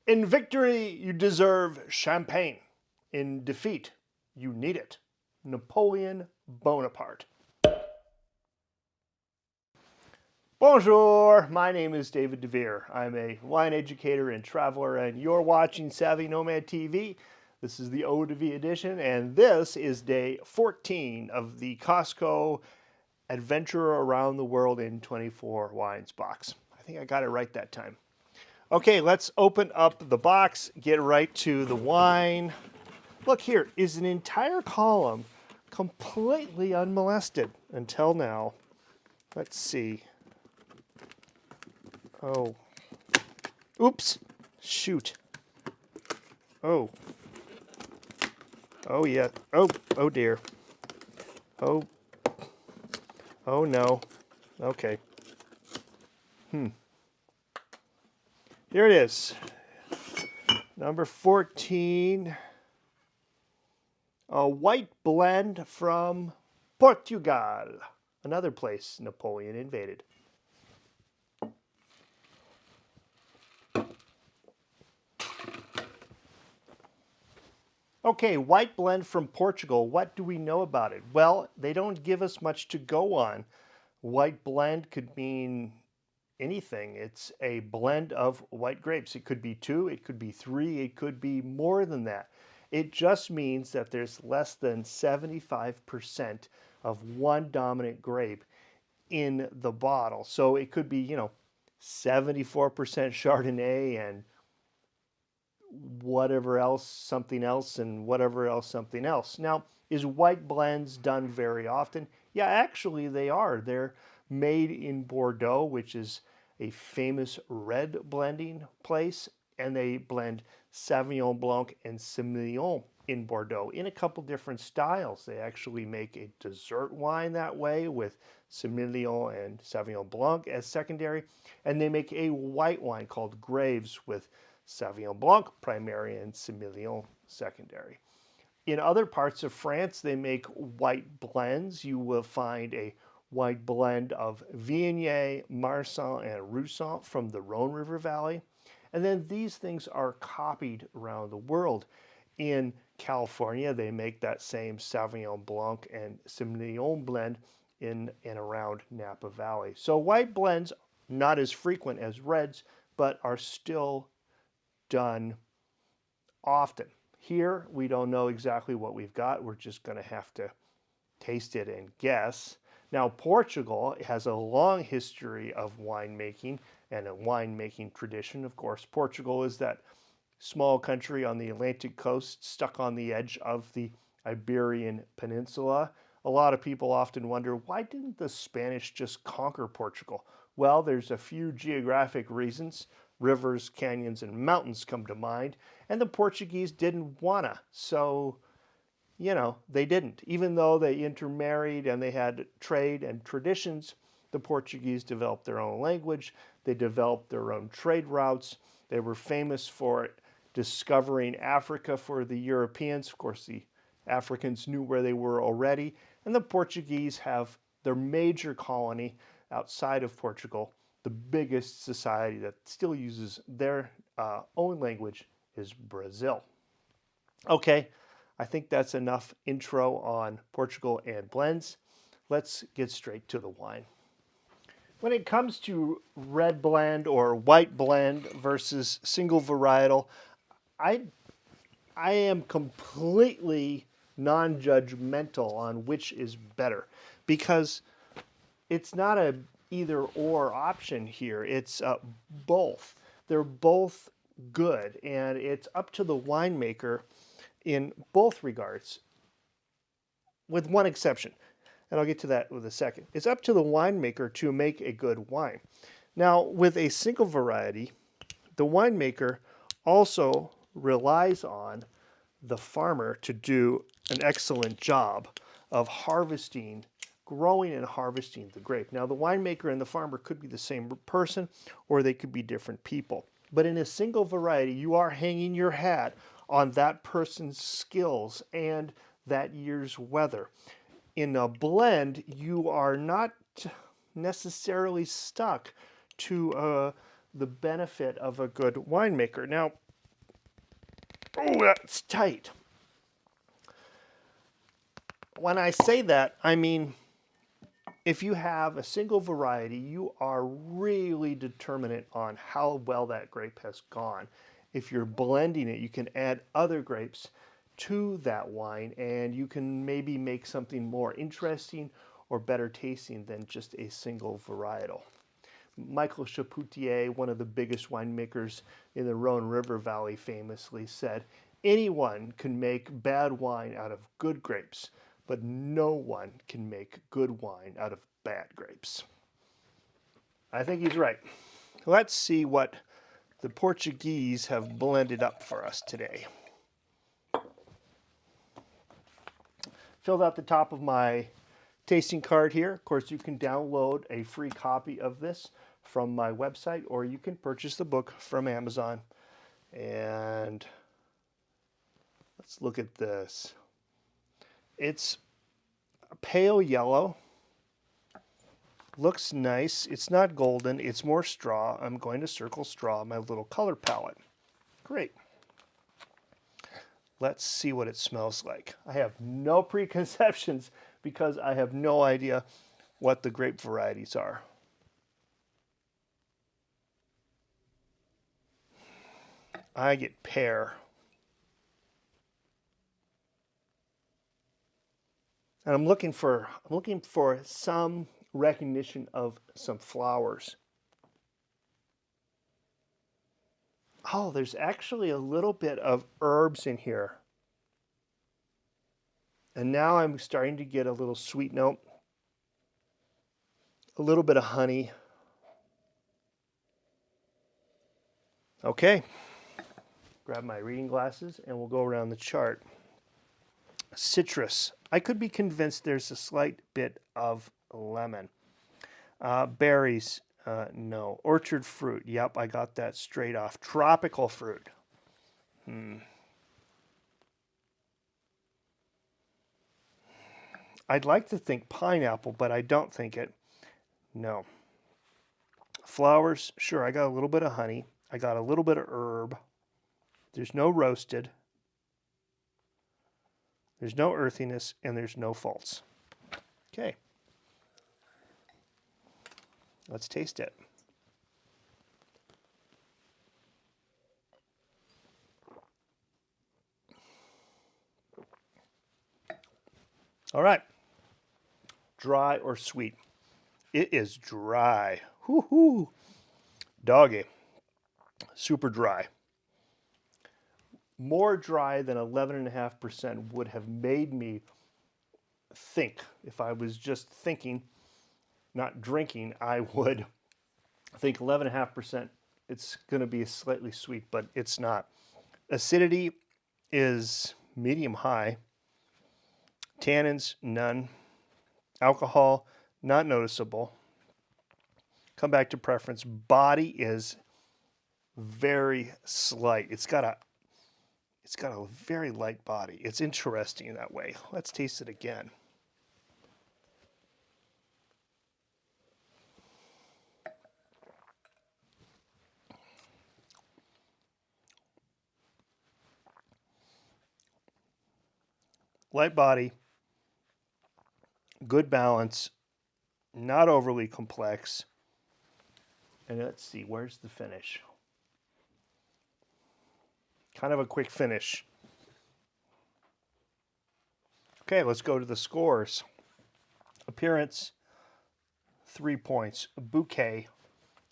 In victory, you deserve champagne. In defeat, you need it. Napoleon Bonaparte. Bonjour, my name is David DeVere. I'm a wine educator and traveler, and you're watching Savvy Nomad TV. This is the eau de vie edition, and this is day 14 of the Costco Adventure Around the World in 24 Wines box. I think I got it right that time. Okay, let's open up the box, get right to the wine. Look, here is an entire column completely unmolested until now. Let's see. Oh. Oops. Shoot. Oh. Oh, yeah. Oh dear. Oh. Oh, no. Okay. Here it is. Number 14. A white blend from Portugal. Another place Napoleon invaded. Okay, white blend from Portugal. What do we know about it? Well, they don't give us much to go on. White blend could mean anything. It's a blend of white grapes. It could be 2, it could be 3, it could be more than that. It just means that there's less than 75% of one dominant grape in the bottle. So it could be, 74% Chardonnay and whatever else, something else, and whatever else, something else. Now, is white blends done very often? Yeah, actually they are. They're made in Bordeaux, which is a famous red blending place, and they blend Sauvignon Blanc and Semillon in Bordeaux in a couple different styles. They actually make a dessert wine that way with Semillon and Sauvignon Blanc as secondary, and they make a white wine called Graves with Sauvignon Blanc primary and Semillon secondary. In other parts of France, they make white blends. You will find a white blend of Viognier, Marsanne, and Roussanne from the Rhone River Valley. And then these things are copied around the world. In California, they make that same Sauvignon Blanc and Semillon blend in and around Napa Valley. So white blends, not as frequent as reds, but are still done often. Here, we don't know exactly what we've got. We're just going to have to taste it and guess. Now, Portugal has a long history of winemaking and a winemaking tradition. Of course, Portugal is that small country on the Atlantic coast stuck on the edge of the Iberian Peninsula. A lot of people often wonder, why didn't the Spanish just conquer Portugal? Well, there's a few geographic reasons. Rivers, canyons, and mountains come to mind, and the Portuguese didn't wanna, so they didn't. Even though they intermarried and they had trade and traditions, the Portuguese developed their own language, they developed their own trade routes. They were famous for discovering Africa for the Europeans. Of course, the Africans knew where they were already, and the Portuguese have their major colony outside of Portugal. The biggest society that still uses their own language is Brazil. Okay, I think that's enough intro on Portugal and blends. Let's get straight to the wine. When it comes to red blend or white blend versus single varietal, I am completely non-judgmental on which is better, because it's not a either or option here. It's both. They're both good, and it's up to the winemaker in both regards, with one exception, and I'll get to that with a second. It's up to the winemaker to make a good wine. Now, with a single variety, the winemaker also relies on the farmer to do an excellent job of growing and harvesting the grape. Now, the winemaker and the farmer could be the same person, or they could be different people. But in a single variety, you are hanging your hat on that person's skills and that year's weather. In a blend, you are not necessarily stuck to the benefit of a good winemaker. Now, Oh, that's tight. When I say that, I mean, if you have a single variety, you are really determinate on how well that grape has gone. If you're blending it, you can add other grapes to that wine and you can maybe make something more interesting or better tasting than just a single varietal. Michael Chapoutier, one of the biggest winemakers in the Rhone River Valley, famously said, anyone can make bad wine out of good grapes, but no one can make good wine out of bad grapes. I think he's right. Let's see what the Portuguese have blended up for us today. Filled out the top of my tasting card here. Of course, you can download a free copy of this from my website, or you can purchase the book from Amazon. And let's look at this. It's a pale yellow. Looks nice. It's not golden. It's more straw. I'm going to circle straw on my little color palette. Great. Let's see what it smells like. I have no preconceptions because I have no idea what the grape varieties are. I get pear. And I'm looking for some recognition of some flowers. Oh, there's actually a little bit of herbs in here. And now I'm starting to get a little sweet note, a little bit of honey. Okay, grab my reading glasses and we'll go around the chart. Citrus. I could be convinced there's a slight bit of lemon. Berries. No. Orchard fruit. Yep, I got that straight off. Tropical fruit. I'd like to think pineapple, but I don't think it. No. Flowers. Sure, I got a little bit of honey. I got a little bit of herb. There's no roasted. There's no earthiness, and there's no faults. Okay. Let's taste it. All right. Dry or sweet? It is dry. Whoo-hoo. Doggy. Super dry. More dry than 11.5% would have made me think. If I was just thinking, not drinking, I would think 11.5%. It's going to be slightly sweet, but it's not. Acidity is medium high. Tannins, none. Alcohol, not noticeable. Come back to preference. Body is very slight. It's got a very light body. It's interesting that way. Let's taste it again. Light body, good balance, not overly complex. And let's see, where's the finish? Kind of a quick finish. Okay, let's go to the scores. Appearance, 3 points. Bouquet,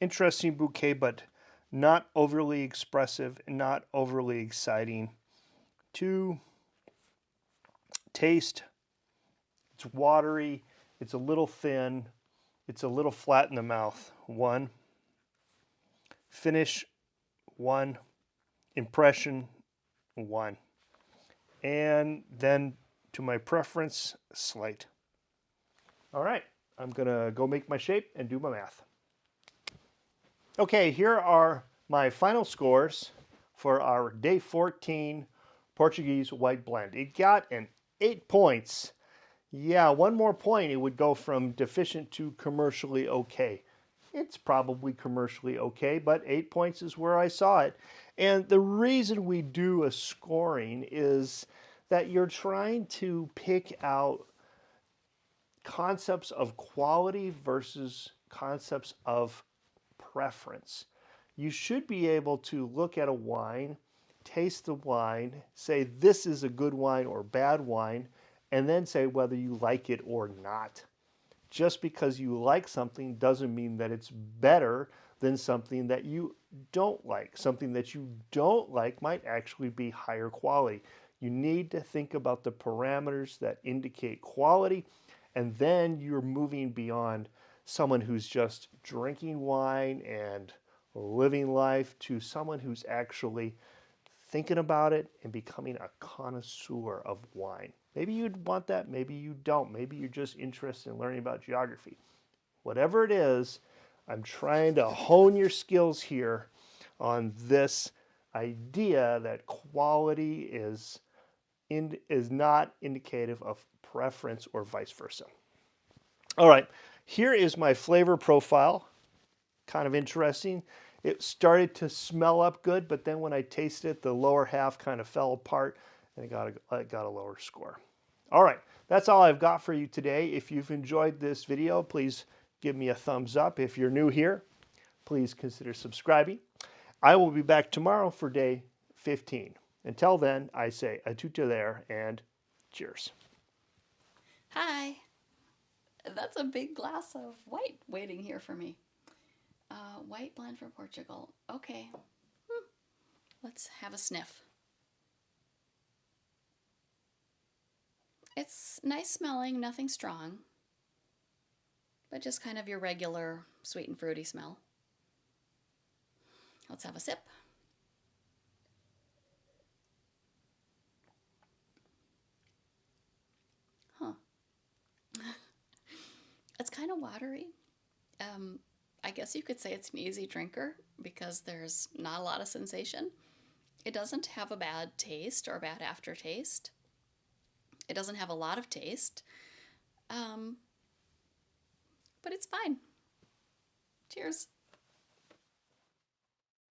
interesting bouquet, but not overly expressive, not overly exciting. 2. Taste, it's watery, it's a little thin, it's a little flat in the mouth. 1. Finish, 1. Impression, 1. And then to my preference, slight. All right, I'm gonna go make my shape and do my math. Okay, here are my final scores for our day 14 Portuguese White Blend. It got an 8 points. Yeah, one more point, it would go from deficient to commercially okay. it's probably commercially okay, but 8 points is where I saw it. And the reason we do a scoring is that you're trying to pick out concepts of quality versus concepts of preference. You should be able to look at a wine, taste the wine, say this is a good wine or bad wine, and then say whether you like it or not. Just because you like something doesn't mean that it's better than something that you don't like. Something that you don't like might actually be higher quality. You need to think about the parameters that indicate quality, and then you're moving beyond someone who's just drinking wine and living life to someone who's actually thinking about it and becoming a connoisseur of wine. Maybe you'd want that, maybe you don't. Maybe you're just interested in learning about geography. Whatever it is, I'm trying to hone your skills here on this idea that quality is not indicative of preference or vice versa. All right, here is my flavor profile. Kind of interesting. It started to smell up good, but then when I tasted it, the lower half kind of fell apart and it got a lower score. All right, that's all I've got for you today. If you've enjoyed this video, please give me a thumbs up. If you're new here, please consider subscribing. I will be back tomorrow for day 15. Until then, I say à tout à l'heure and cheers. Hi. That's a big glass of white waiting here for me. White blend from Portugal. Okay. Let's have a sniff. It's nice smelling, nothing strong, but just kind of your regular sweet and fruity smell. Let's have a sip. Huh. It's kind of watery. I guess you could say it's an easy drinker because there's not a lot of sensation. It doesn't have a bad taste or a bad aftertaste. It doesn't have a lot of taste, but it's fine. Cheers.